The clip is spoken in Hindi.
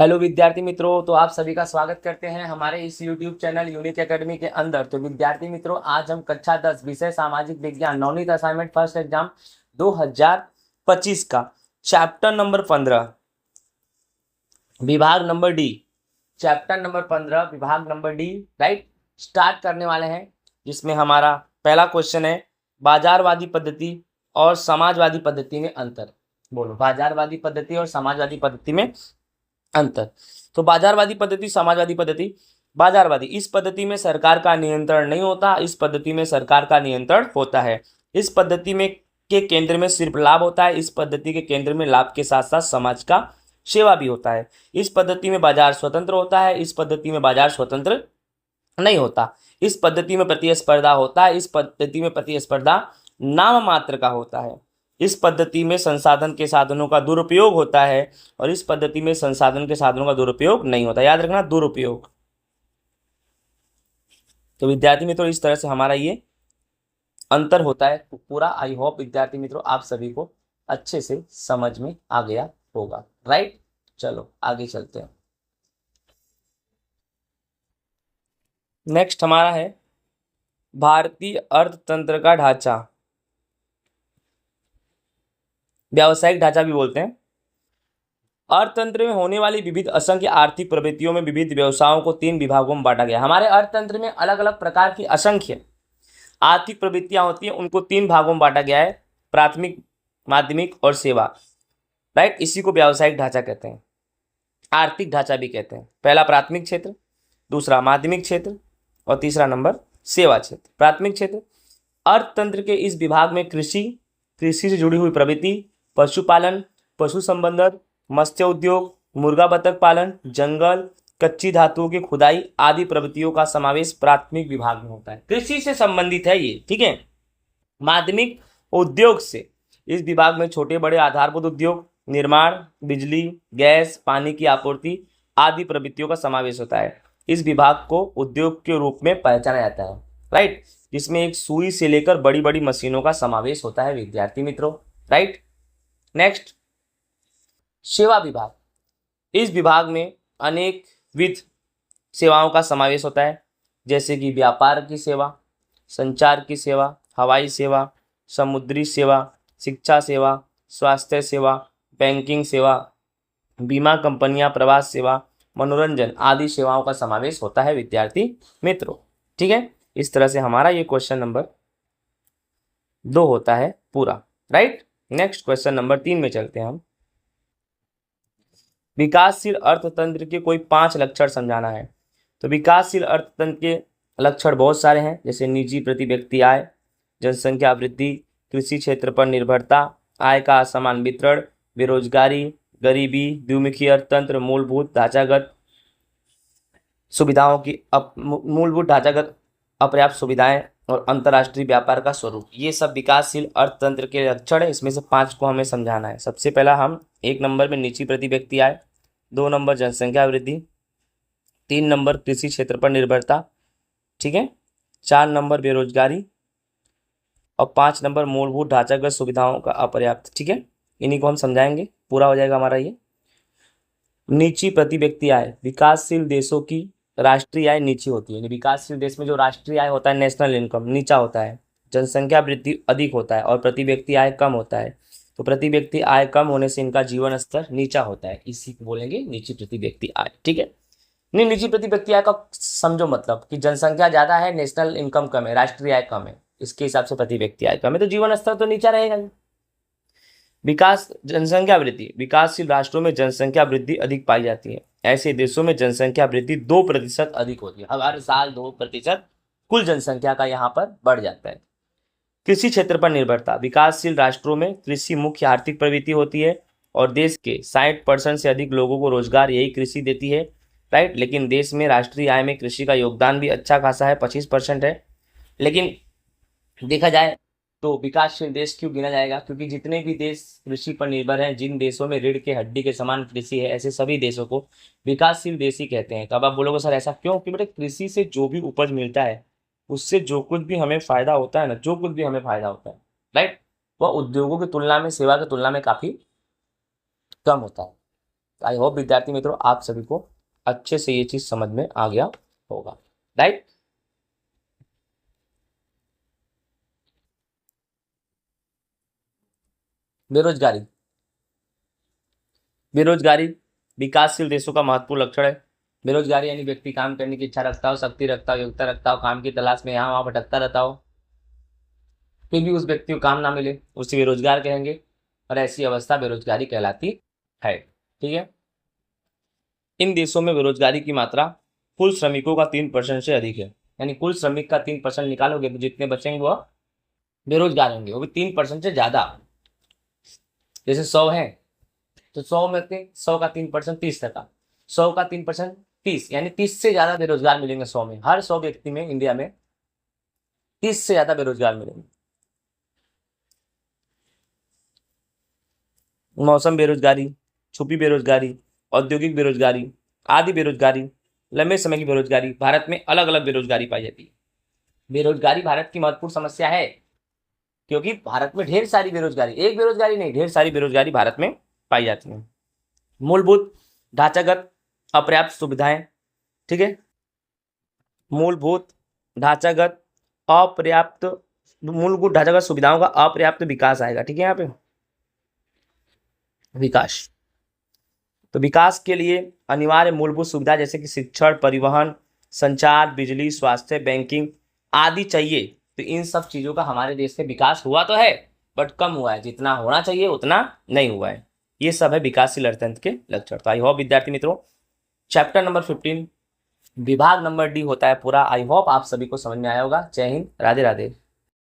हेलो विद्यार्थी मित्रों, तो आप सभी का स्वागत करते हैं हमारे इस YouTube चैनल यूनिक एकेडमी के अंदर। तो विद्यार्थी मित्रों, आज हम कक्षा 10 विषय सामाजिक विज्ञान नवनीत असाइनमेंट फर्स्ट एग्जाम 2025 का चैप्टर नंबर 15 विभाग नंबर डी विभाग नंबर डी राइट स्टार्ट करने वाले हैं, जिसमें हमारा पहला क्वेश्चन है बाजारवादी पद्धति और समाजवादी पद्धति में अंतर। बोलो, बाजारवादी पद्धति और समाजवादी पद्धति में अंतर। तो बाजारवादी पद्धति, समाजवादी पद्धति। बाजारवादी, इस पद्धति में सरकार का नियंत्रण नहीं होता, इस पद्धति में सरकार का नियंत्रण होता है। इस पद्धति में के केंद्र में सिर्फ लाभ होता है, इस पद्धति के केंद्र में लाभ के साथ साथ समाज का सेवा भी होता है। इस पद्धति में बाजार स्वतंत्र होता है, इस पद्धति में बाजार स्वतंत्र नहीं होता। इस पद्धति में प्रतिस्पर्धा होता है, इस पद्धति में प्रतिस्पर्धा नाम मात्र का होता है। इस पद्धति में संसाधन के साधनों का दुरुपयोग होता है और इस पद्धति में संसाधन के साधनों का दुरुपयोग नहीं होता। याद रखना, दुरुपयोग। तो विद्यार्थी मित्रों, इस तरह से हमारा ये अंतर होता है। तो पूरा आई होप विद्यार्थी मित्रों आप सभी को अच्छे से समझ में आ गया होगा। राइट, चलो आगे चलते हैं। नेक्स्ट हमारा है भारतीय अर्थतंत्र का ढांचा, व्यावसायिक ढांचा भी बोलते हैं। अर्थतंत्र में होने वाली विविध असंख्य आर्थिक प्रवृत्तियों में विविध व्यवसायों को 3 विभागों में बांटा गया। हमारे अर्थतंत्र में अलग अलग प्रकार की असंख्य आर्थिक प्रवृत्तियां होती हैं, उनको 3 भागों में बांटा गया है, प्राथमिक, माध्यमिक और सेवा। राइट, इसी को व्यावसायिक ढांचा कहते हैं, आर्थिक ढांचा भी कहते हैं। पहला प्राथमिक क्षेत्र, दूसरा माध्यमिक क्षेत्र और तीसरा नंबर सेवा क्षेत्र। प्राथमिक क्षेत्र, अर्थतंत्र के इस विभाग में कृषि से जुड़ी हुई प्रवृत्ति, पशुपालन, पशु संवर्धन, मत्स्य उद्योग, मुर्गा बतख पालन, जंगल, कच्ची धातुओं की खुदाई आदि प्रवृत्तियों का समावेश प्राथमिक विभाग में होता है। कृषि से संबंधित है ये, ठीक है। माध्यमिक उद्योग से इस विभाग में छोटे बड़े आधारभूत उद्योग, निर्माण, बिजली, गैस, पानी की आपूर्ति आदि प्रवृत्तियों का समावेश होता है। इस विभाग को उद्योग के रूप में पहचाना जाता है। राइट, जिसमें एक सुई से लेकर बड़ी बड़ी मशीनों का समावेश होता है विद्यार्थी मित्रों। राइट, नेक्स्ट सेवा विभाग। इस विभाग में अनेक विध सेवाओं का समावेश होता है, जैसे कि व्यापार की सेवा, संचार की सेवा, हवाई सेवा, समुद्री सेवा, शिक्षा सेवा, स्वास्थ्य सेवा, बैंकिंग सेवा, बीमा कंपनियां, प्रवास सेवा, मनोरंजन आदि सेवाओं का समावेश होता है विद्यार्थी मित्रों। ठीक है, इस तरह से हमारा ये क्वेश्चन नंबर 2 होता है पूरा। राइट, नेक्स्ट क्वेश्चन नंबर 3 में चलते हैं हम। विकासशील अर्थतंत्र के कोई 5 लक्षण समझाना है। तो विकासशील अर्थतंत्र के लक्षण बहुत सारे हैं, जैसे निजी प्रति व्यक्ति आय, जनसंख्या वृद्धि, कृषि क्षेत्र पर निर्भरता, आय का असमान वितरण, बेरोजगारी, गरीबी, द्विमुखी अर्थतंत्र, मूलभूत ढांचागत अपर्याप्त सुविधाएं और अंतर्राष्ट्रीय व्यापार का स्वरूप। ये सब विकासशील अर्थतंत्र के लक्षण है। इसमें से 5 को हमें समझाना है। सबसे पहला हम 1 नंबर में निजी प्रति व्यक्ति आय, 2 नंबर जनसंख्या वृद्धि, 3 नंबर कृषि क्षेत्र पर निर्भरता, ठीक है, 4 नंबर बेरोजगारी और 5 नंबर मूलभूत ढांचागत सुविधाओं का अपर्याप्त। ठीक है, इन्हीं को हम समझाएंगे, पूरा हो जाएगा हमारा ये। नीची प्रति व्यक्ति आय, विकासशील देशों की राष्ट्रीय आय नीची होती है। विकासशील देश में जो राष्ट्रीय आय होता है, नेशनल इनकम, नीचा होता है। जनसंख्या वृद्धि अधिक होता है और प्रति व्यक्ति आय कम होता है। तो प्रति व्यक्ति आय कम होने से इनका जीवन स्तर नीचा होता है, इसी को बोलेंगे नीची प्रति व्यक्ति आय। ठीक है, नहीं, निजी प्रति व्यक्ति आय का समझो मतलब कि जनसंख्या ज्यादा है, नेशनल इनकम कम है, राष्ट्रीय आय कम है, इसके हिसाब से प्रति व्यक्ति आय कम है, तो जीवन स्तर तो नीचा रहेगा। विकास जनसंख्या वृद्धि, विकासशील राष्ट्रों में जनसंख्या वृद्धि अधिक पाई जाती है। ऐसे देशों में जनसंख्या वृद्धि 2% अधिक होती है। हर साल 2% कुल जनसंख्या का यहाँ पर बढ़ जाता है। कृषि क्षेत्र पर निर्भरता, विकासशील राष्ट्रों में कृषि मुख्य आर्थिक प्रवृत्ति होती है और देश के 60% से अधिक लोगों को रोजगार यही कृषि देती है। राइट, लेकिन देश में राष्ट्रीय आय में कृषि का योगदान भी अच्छा खासा है, 25% है। लेकिन देखा जाए तो विकासशील देश क्यों गिना जाएगा? क्योंकि जितने भी देश कृषि पर निर्भर हैं, जिन देशों में रीढ़ के हड्डी के समान कृषि है, ऐसे सभी देशों को विकासशील देश ही कहते हैं। तो अब आप बोलोगे सर ऐसा क्यों? कि बेटे कृषि से जो भी उपज मिलता है, उससे जो कुछ भी हमें फायदा होता है ना, जो कुछ भी हमें फायदा होता है, राइट, वह उद्योगों की तुलना में, सेवा की तुलना में काफी कम होता है। आई होप विद्यार्थी मित्रों आप सभी को अच्छे से ये चीज समझ में आ गया होगा, राइट। बेरोजगारी, बेरोजगारी विकासशील देशों का महत्वपूर्ण लक्षण है। बेरोजगारी यानी व्यक्ति काम करने की इच्छा रखता हो, शक्ति रखता हो, योग्यता रखता हो, काम की तलाश में यहाँ वहां भटकता रहता हो, फिर भी उस व्यक्ति को काम ना मिले, उसे बेरोजगार कहेंगे, और ऐसी अवस्था बेरोजगारी कहलाती है। ठीक है। इन देशों में बेरोजगारी की मात्रा कुल श्रमिकों का 3% से अधिक है, यानी कुल श्रमिक का 3% निकालोगे तो जितने बचेंगे वह बेरोजगार होंगे, वो भी 3% से ज्यादा। जैसे 100 है तो 100 में 100 का 3% 30%, 100 का 3% 30, यानी 30 से ज्यादा बेरोजगार मिलेंगे 100 में। हर 100 व्यक्ति में इंडिया में 30 से ज्यादा बेरोजगार मिलेंगे। मौसम बेरोजगारी, छुपी बेरोजगारी, औद्योगिक बेरोजगारी, आदि बेरोजगारी, लंबे समय की बेरोजगारी, भारत में अलग अलग बेरोजगारी पाई जाती है। बेरोजगारी भारत की महत्वपूर्ण समस्या है, क्योंकि भारत में ढेर सारी बेरोजगारी, एक बेरोजगारी नहीं, ढेर सारी बेरोजगारी भारत में पाई जाती है। मूलभूत ढांचागत अपर्याप्त सुविधाएं, ठीक है, मूलभूत ढांचागत अपर्याप्त, मूलभूत ढांचागत सुविधाओं का अपर्याप्त विकास आएगा। ठीक है, यहाँ पे विकास, तो विकास के लिए अनिवार्य मूलभूत सुविधा जैसे कि शिक्षण, परिवहन, संचार, बिजली, स्वास्थ्य, बैंकिंग आदि चाहिए। तो इन सब चीजों का हमारे देश में विकास हुआ तो है, बट कम हुआ है, जितना होना चाहिए उतना नहीं हुआ है। ये सब है विकासशील अर्थतंत्र के लक्षण। तो आई होप विद्यार्थी मित्रों चैप्टर नंबर 15 विभाग नंबर डी होता है पूरा। आई होप आप सभी को समझ में आया होगा। जय हिंद, राधे राधे।